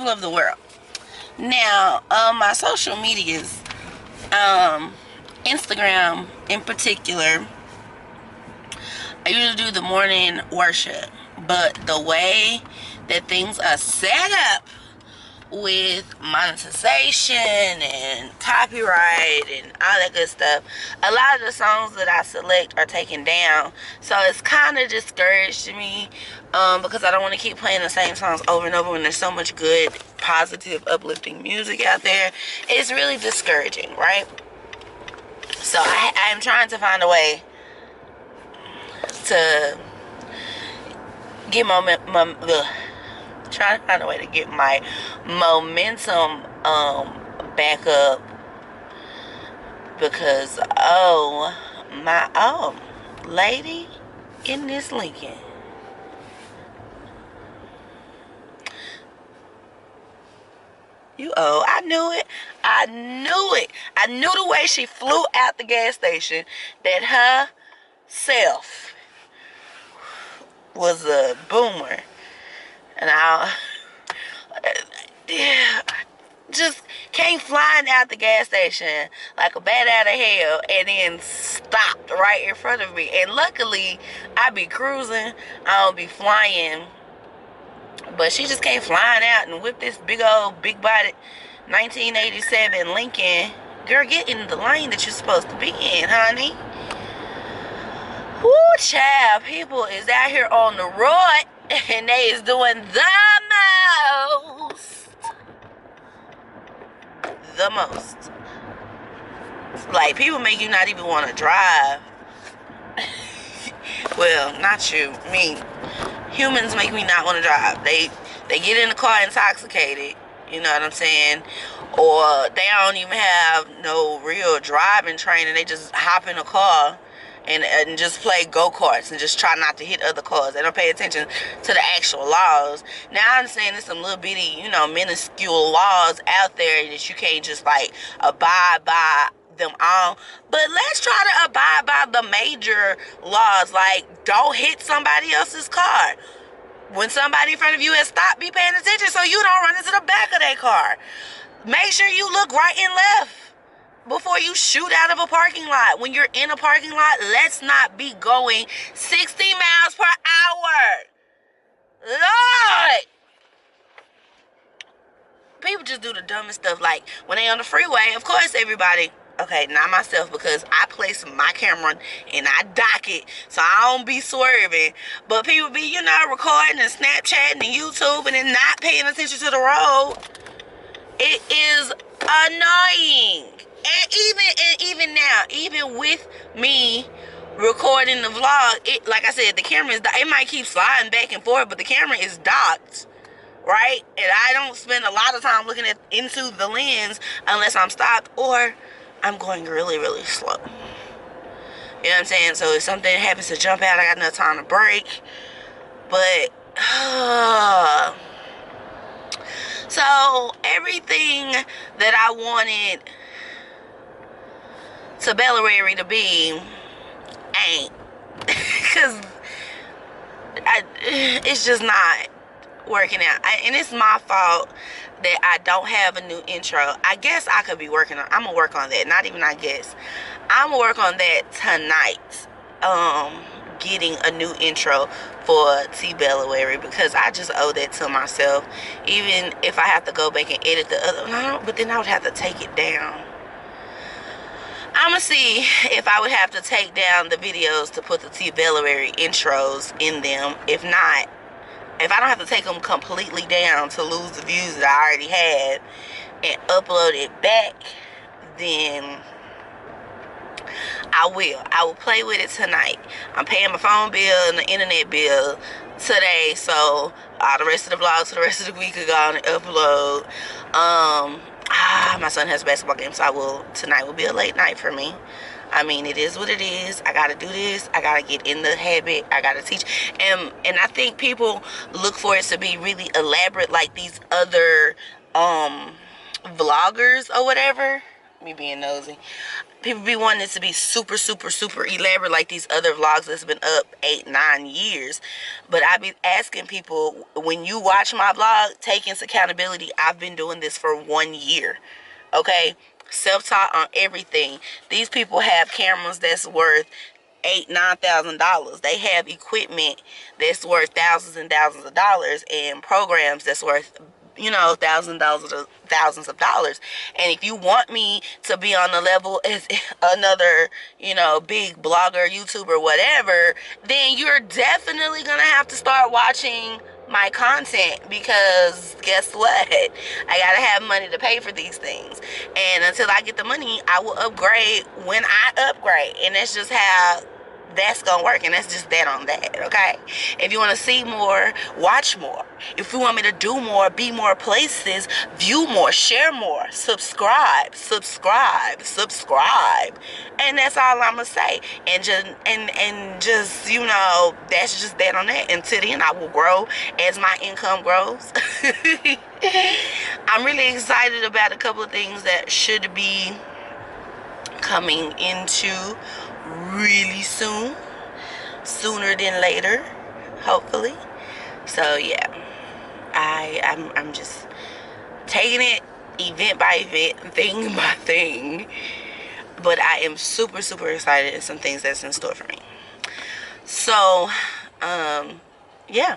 travel of the world. Now, my social medias, Instagram in particular, I usually do the morning worship, but the way that things are set up with monetization and copyright and all that good stuff, a lot of the songs that I select are taken down. So it's kind of discouraged me, because I don't want to keep playing the same songs over and over when there's so much good, positive, uplifting music out there. It's really discouraging, right? So I am trying to find a way to get trying to find a way to get my momentum back up, because lady in this Lincoln, I knew the way she flew out the gas station that her self was a boomer. And I just came flying out the gas station like a bat out of hell, and then stopped right in front of me. And luckily, I be cruising, I don't be flying. But she just came flying out and whipped this big old, big-bodied 1987 Lincoln. Girl, get in the lane that you're supposed to be in, honey. Woo, child, people is out here on the road, and they is doing the most. Like, people make you not even want to drive. Well, not you, me. Humans make me not want to drive. They get in the car intoxicated, you know what I'm saying? Or they don't even have no real driving training. They just hop in a car and just play go-karts and just try not to hit other cars. They don't pay attention to the actual laws. Now, I understand there's some little bitty, minuscule laws out there that you can't just, like, abide by them all. But let's try to abide by the major laws, like, don't hit somebody else's car. When somebody in front of you has stopped, be paying attention so you don't run into the back of their car. Make sure you look right and left before you shoot out of a parking lot. When you're in a parking lot, let's not be going 60 miles per hour. Lord! People just do the dumbest stuff. Like, when they on the freeway, of course everybody, okay, not myself, because I place my camera and I dock it so I don't be swerving. But people be, recording and Snapchatting and YouTube and then not paying attention to the road. It is annoying. And even now, even with me recording the vlog, like I said, the camera it might keep sliding back and forth, but the camera is docked, right? And I don't spend a lot of time looking into the lens unless I'm stopped or I'm going really, really slow. You know what I'm saying? So if something happens to jump out, I got enough time to brake. But so everything that I wanted to Bellary to be ain't, because it's just not working out. And it's my fault that I don't have a new intro. I guess I could be working on, I'm gonna work on that. Not even I guess, I'm gonna work on that tonight, getting a new intro for T Bellary, because I just owe that to myself. Even if I have to go back and edit the other, but then I would have to take it down. I'm gonna see if I would have to take down the videos to put the T Bellary intros in them. If not, if I don't have to take them completely down to lose the views that I already had and upload it back, then I will play with it tonight. I'm paying my phone bill and the internet bill today, so all the rest of the vlogs for the rest of the week are gone and upload. My son has a basketball game, so tonight will be a late night for me. I mean, it is what it is. I gotta do this. I gotta get in the habit. I gotta teach. And I think people look for it to be really elaborate, like these other vloggers or whatever. Me being nosy. People be wanting it to be super, super, super elaborate like these other vlogs that's been up 8-9 years. But I be asking people, when you watch my vlog, take into accountability, I've been doing this for 1 year. Okay? Self-taught on everything. These people have cameras that's worth $8,000-$9,000. They have equipment that's worth thousands and thousands of dollars, and programs that's worth, you know, thousands of dollars. And if you want me to be on the level as another, you know, big blogger, YouTuber, whatever, then you're definitely gonna have to start watching my content, because guess what? I gotta have money to pay for these things. And until I get the money, I will upgrade when I upgrade. And that's just how that's gonna work, and that's just that on that. Okay, if you want to see more, watch more. If you want me to do more, be more places, view more, share more, subscribe, and that's all I'm gonna say. And just you know, that's just that on that. Until then, I will grow as my income grows. I'm really excited about a couple of things that should be coming into really soon, sooner than later, hopefully. So yeah, I'm just taking it event by event, thing by thing, but I am super, super excited and some things that's in store for me. So yeah,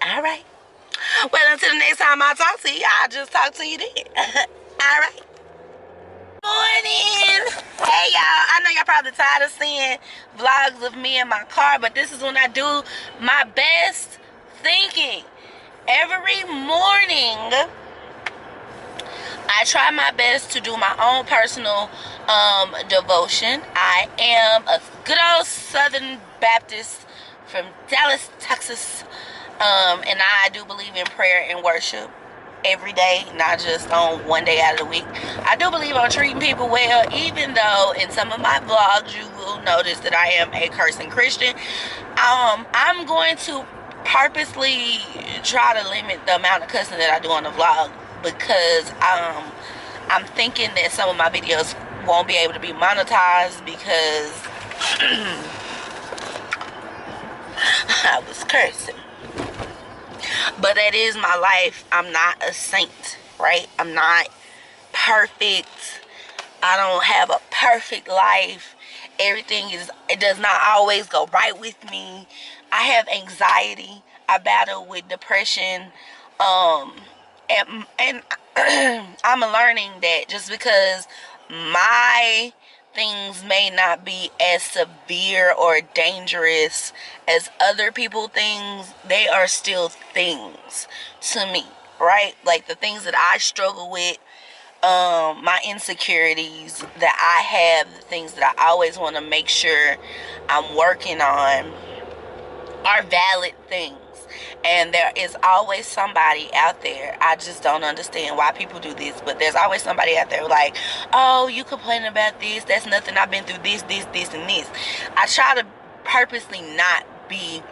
all right, well, until the next time I talk to you, I'll just talk to you then. All right. Morning. Hey y'all, I know y'all probably tired of seeing vlogs of me in my car, but this is when I do my best thinking. Every morning I try my best to do my own personal devotion. I am a good old Southern Baptist from Dallas, Texas, and I do believe in prayer and worship every day, not just on one day out of the week. I do believe on treating people well, even though in some of my vlogs you will notice that I am a cursing Christian. I'm going to purposely try to limit the amount of cussing that I do on the vlog, because I'm thinking that some of my videos won't be able to be monetized because I was cursing. But that is my life. I'm not a saint, right? I'm not perfect. I don't have a perfect life. It does not always go right with me. I have anxiety. I battle with depression. And I'm learning that just because my things may not be as severe or dangerous as other people's things, they are still things to me, right? Like the things that I struggle with, my insecurities that I have, the things that I always want to make sure I'm working on, are valid things. And there is always somebody out there. I just don't understand why people do this, but there's always somebody out there like, oh, you complaining about this, that's nothing, I've been through this, and this. I try to purposely not be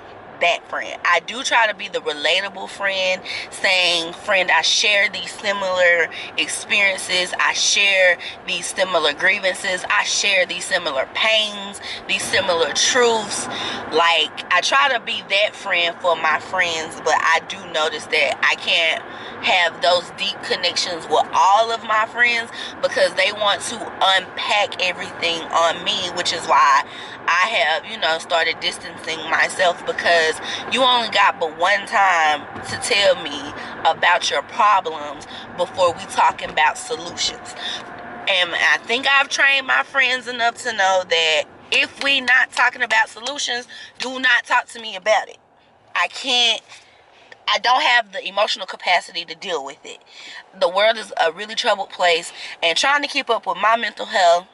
that friend. I do try to be the relatable friend, saying, friend, I share these similar experiences, I share these similar grievances, I share these similar pains, these similar truths. Like, I try to be that friend for my friends, but I do notice that I can't have those deep connections with all of my friends because they want to unpack everything on me, which is why I have, you know, started distancing myself, because you only got but one time to tell me about your problems before we talking about solutions. And I think I've trained my friends enough to know that if we not talking about solutions, do not talk to me about it. I don't have the emotional capacity to deal with it. The world is a really troubled place, and trying to keep up with my mental health,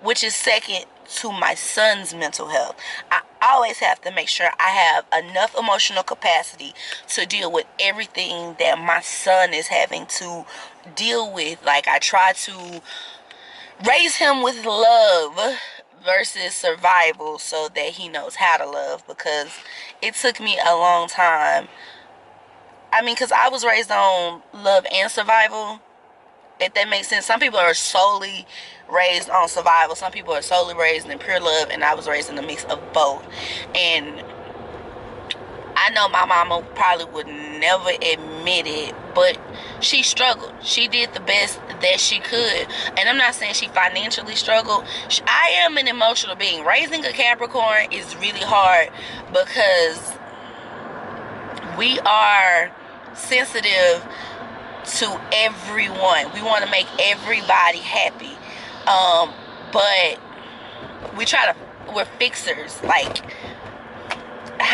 which is second to my son's mental health, I always have to make sure I have enough emotional capacity to deal with everything that my son is having to deal with. Like, I try to raise him with love versus survival so that he knows how to love, because it took me a long time. I mean, because I was raised on love and survival, If that makes sense. Some people are solely raised on survival. Some people are solely raised in pure love, and I was raised in a mix of both. And I know my mama probably would never admit it, but she struggled. She did the best that she could. And I'm not saying she financially struggled. I am an emotional being. Raising a Capricorn is really hard because we are sensitive to everyone. We want to make everybody happy. But we're fixers. Like,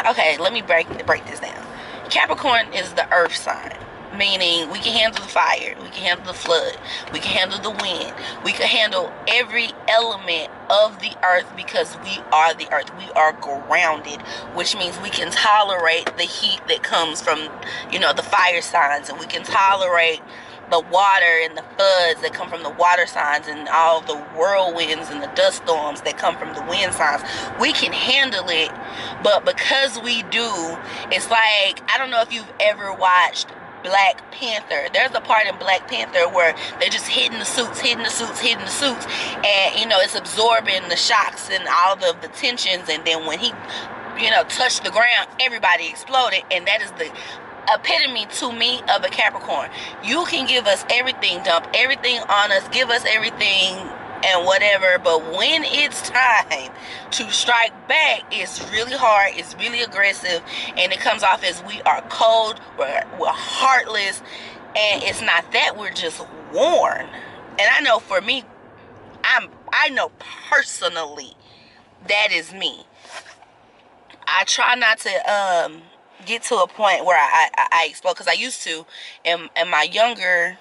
okay, let me break this down. Capricorn is the earth sign, meaning we can handle the fire, we can handle the flood, we can handle the wind, we can handle every element of the earth because we are the earth. We are grounded, which means we can tolerate the heat that comes from, the fire signs, and we can tolerate the water and the floods that come from the water signs and all the whirlwinds and the dust storms that come from the wind signs. We can handle it, but because we do, it's like, I don't know if you've ever watched Black Panther. There's a part in Black Panther where they're just hitting the suits, and it's absorbing the shocks and all of the tensions, and then when he touched the ground, everybody exploded. And that is the epitome to me of a Capricorn. You can give us everything, dump everything on us, give us everything and whatever, but when it's time to strike back, it's really hard, it's really aggressive, and it comes off as we are cold, we're heartless, and it's not that, we're just worn. And I know for me, I know personally that is me. I try not to get to a point where I explode, because I used to in my younger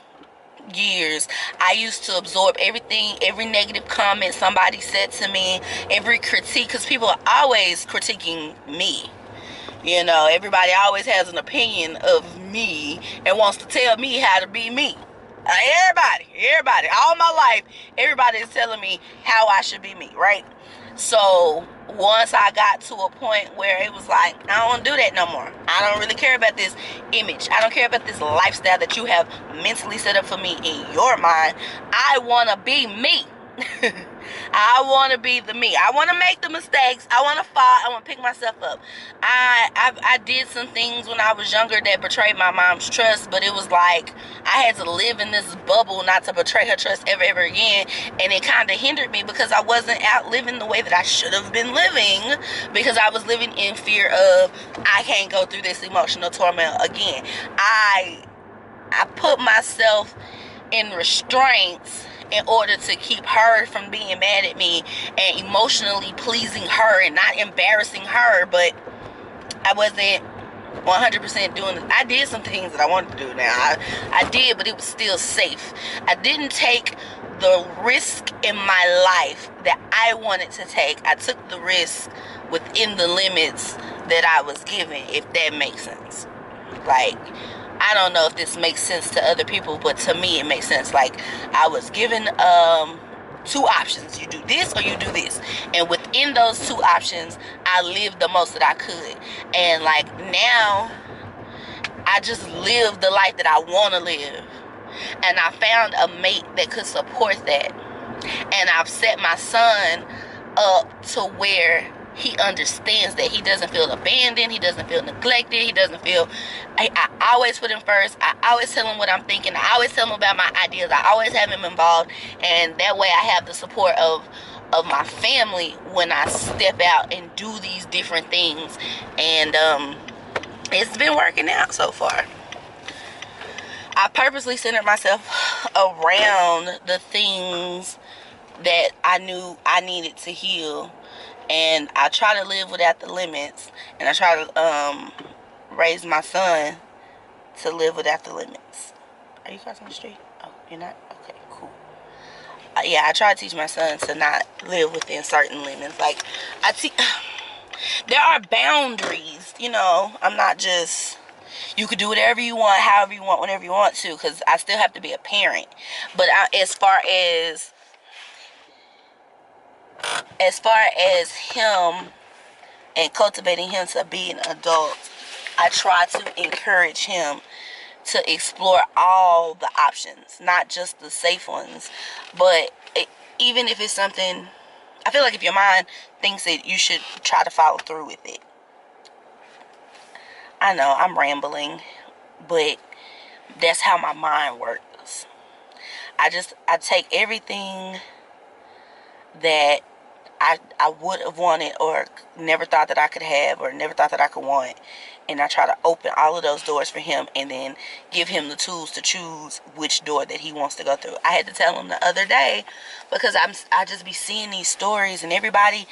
years. I used to absorb everything, every negative comment somebody said to me, every critique, because people are always critiquing me. Everybody always has an opinion of me and wants to tell me how to be me. Everybody, all my life, everybody is telling me how I should be me, right? So once I got to a point where it was like, I don't want to do that no more. I don't really care about this image. I don't care about this lifestyle that you have mentally set up for me in your mind. I want to be me. I want to be the me. I want to make the mistakes. I want to fall. I want to pick myself up. I did some things when I was younger that betrayed my mom's trust, but it was like I had to live in this bubble not to betray her trust ever again, and it kind of hindered me because I wasn't out living the way that I should have been living, because I was living in fear of, I can't go through this emotional turmoil again. I put myself in restraints in order to keep her from being mad at me and emotionally pleasing her and not embarrassing her, but I wasn't 100% doing it. I did some things that I wanted to do now. I did, but it was still safe. I didn't take the risk in my life that I wanted to take. I took the risk within the limits that I was given, if that makes sense. Like, I don't know if this makes sense to other people, but to me it makes sense. Like, I was given two options. You do this or you do this. And within those two options, I lived the most that I could. And like now, I just live the life that I want to live. And I found a mate that could support that. And I've set my son up to where he understands that he doesn't feel abandoned, he doesn't feel neglected, he doesn't feel, I always put him first. I always tell him what I'm thinking. I always tell him about my ideas. I always have him involved, and that way I have the support of my family when I step out and do these different things. And it's been working out so far. I purposely centered myself around the things that I knew I needed to heal. And I try to live without the limits. And I try to raise my son to live without the limits. Are you crossing the street? Oh, you're not? Okay, cool. Yeah, I try to teach my son to not live within certain limits. Like, there are boundaries, I'm not just, you could do whatever you want, however you want, whenever you want to, because I still have to be a parent. But as far as him and cultivating him to be an adult, I try to encourage him to explore all the options, not just the safe ones. But even if it's something, I feel like if your mind thinks it, you should try to follow through with it. I know I'm rambling, but that's how my mind works. I take everything that I would have wanted or never thought that I could have or never thought that I could want, and I try to open all of those doors for him and then give him the tools to choose which door that he wants to go through. I had to tell him the other day because I just be seeing these stories, and everybody,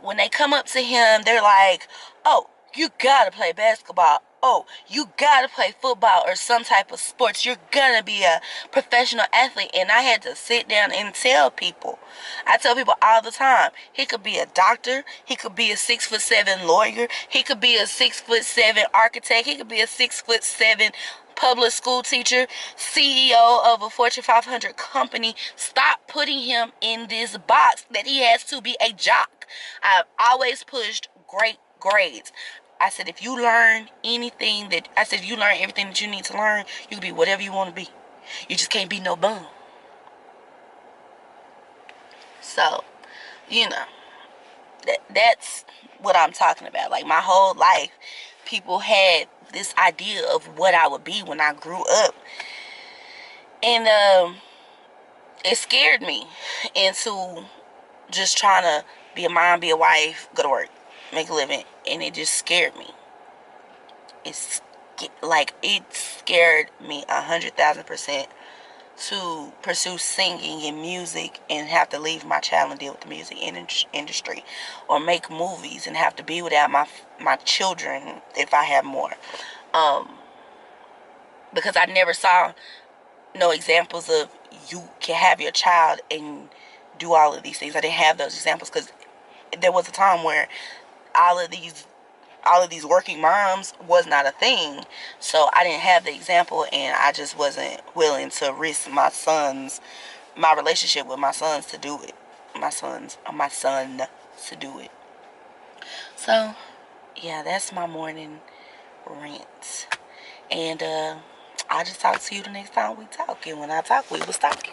when they come up to him, they're like, oh, you gotta play basketball. Oh, you gotta play football or some type of sports. You're gonna be a professional athlete. And I had to sit down and tell people. I tell people all the time, he could be a doctor. He could be a 6'7" lawyer. He could be a 6'7" architect. He could be a 6'7" public school teacher, CEO of a Fortune 500 company. Stop putting him in this box that he has to be a jock. I've always pushed great grades. I said, if you learn everything that you need to learn, you can be whatever you want to be. You just can't be no bum. So, that's what I'm talking about. Like, my whole life, people had this idea of what I would be when I grew up. And it scared me into just trying to be a mom, be a wife, go to work, make a living. And it just scared me. It scared me 100,000% to pursue singing and music and have to leave my child and deal with the music industry, or make movies and have to be without my children if I have more, because I never saw no examples of you can have your child and do all of these things. I didn't have those examples because there was a time where all of these working moms was not a thing. So I didn't have the example, and I just wasn't willing to risk my relationship with my sons to do it. My son to do it. So, yeah, that's my morning rant. And I'll just talk to you the next time we talk. And when I talk, we was talking.